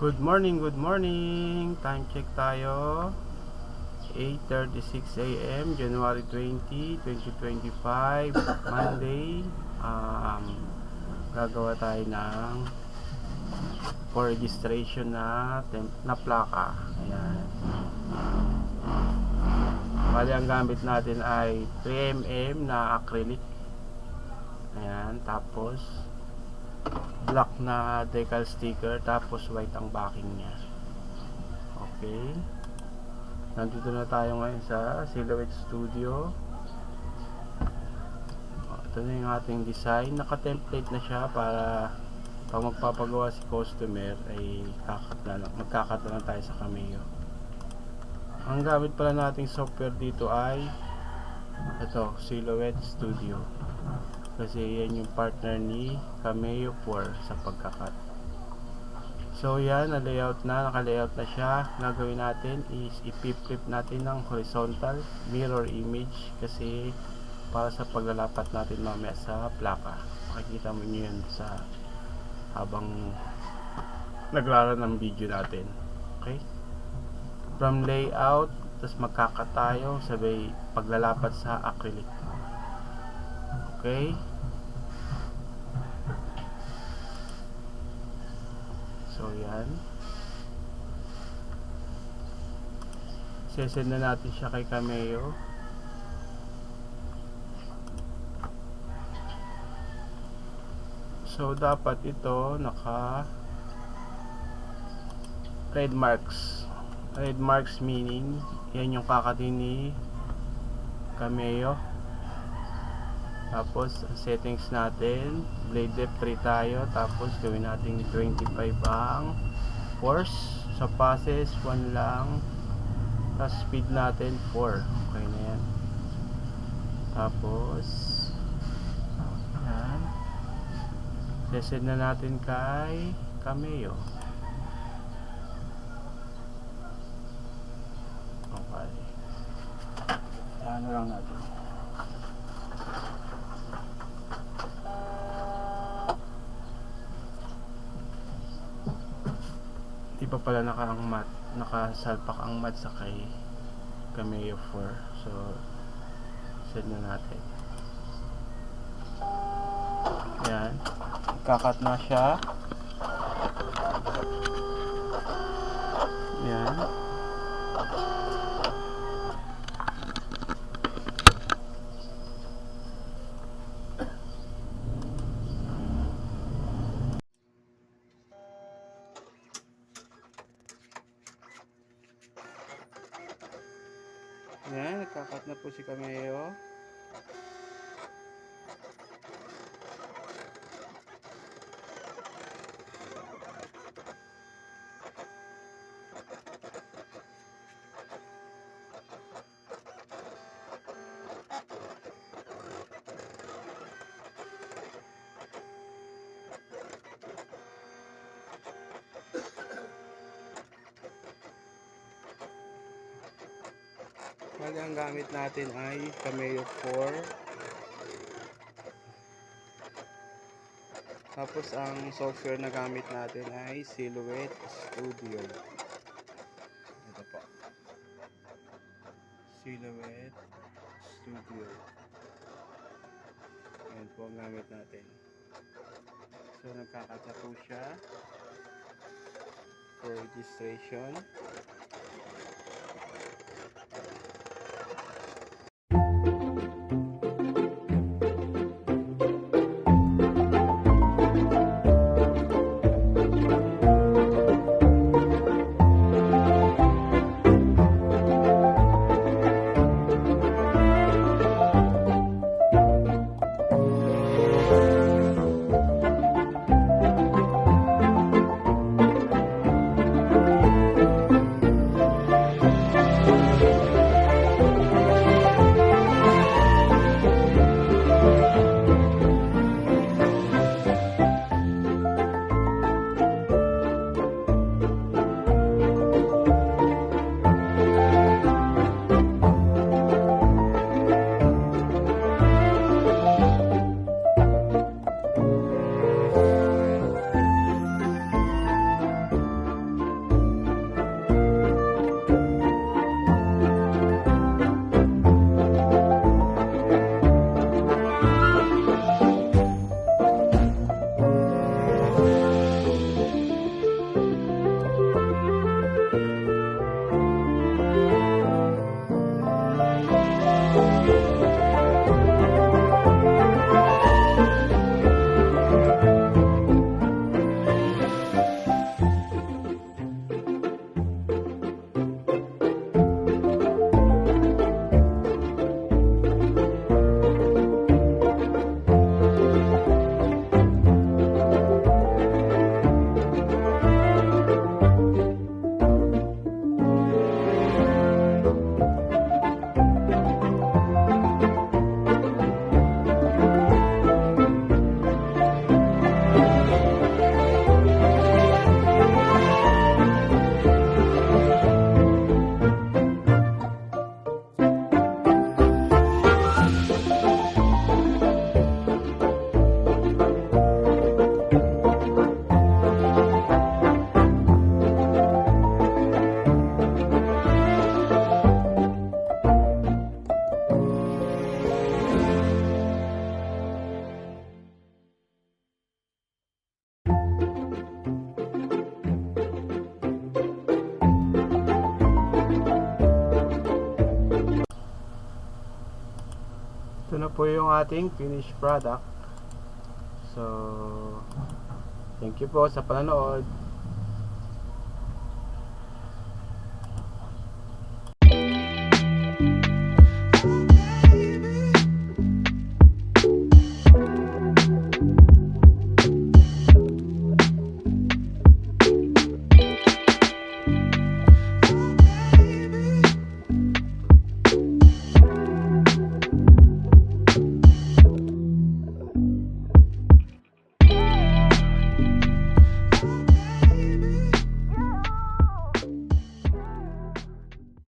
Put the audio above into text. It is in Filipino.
Good morning, good morning. Time check tayo. 8:36 AM, January 20, 2025, Monday. Gagawa tayo ng for registration na plaka. Ayan. Bali, ang gamit natin ay 3mm na acrylic. Ayan, tapos black na decal sticker, tapos white ang backing niya. Okay, nandito na tayo ngayon sa Silhouette Studio. Ito na yung ating design. Naka-template na siya para pag magpapagawa si customer ay magkakat na lang tayo sa Cameo. Ang gamit pala nating software dito ay ito, Silhouette Studio, kasi yan yung partner ni Cameo 4 sa pagkakat. So yan, naka-layout na siya. Gagawin natin is i-flip natin ng horizontal mirror image, kasi para sa paglalapat natin mamaya sa plaka. Makikita mo nyo yun sa habang naglaro ng video natin. Okay, from layout, tapos magkakat tayo sabay paglalapat sa acrylic. Okay, so yan, sesend na natin siya kay Cameo. So dapat ito naka red marks. Red marks meaning yan yung kakatin ni Cameo. Tapos settings natin, blade depth 3 tayo, tapos gawin natin 25 ang force. Sa passes 1 lang, tapos speed natin 4. Okay na yan. Tapos yan, sesend na natin kay Cameo. Okay, ano lang natin. Di pa pala nakasalpak ang mat sa kay Cameo 4. So send na natin. Yan, kakat na siya. Yan, yan, nagkakat na po si Cameo. Bali, ang gamit natin ay Cameo 4. Tapos ang software na gamit natin ay Silhouette Studio. Ito po, Silhouette Studio. Ayan po ang gamit natin. So nagkakata po siya for registration. Ito na po yung ating finished product. So, thank you po sa panonood.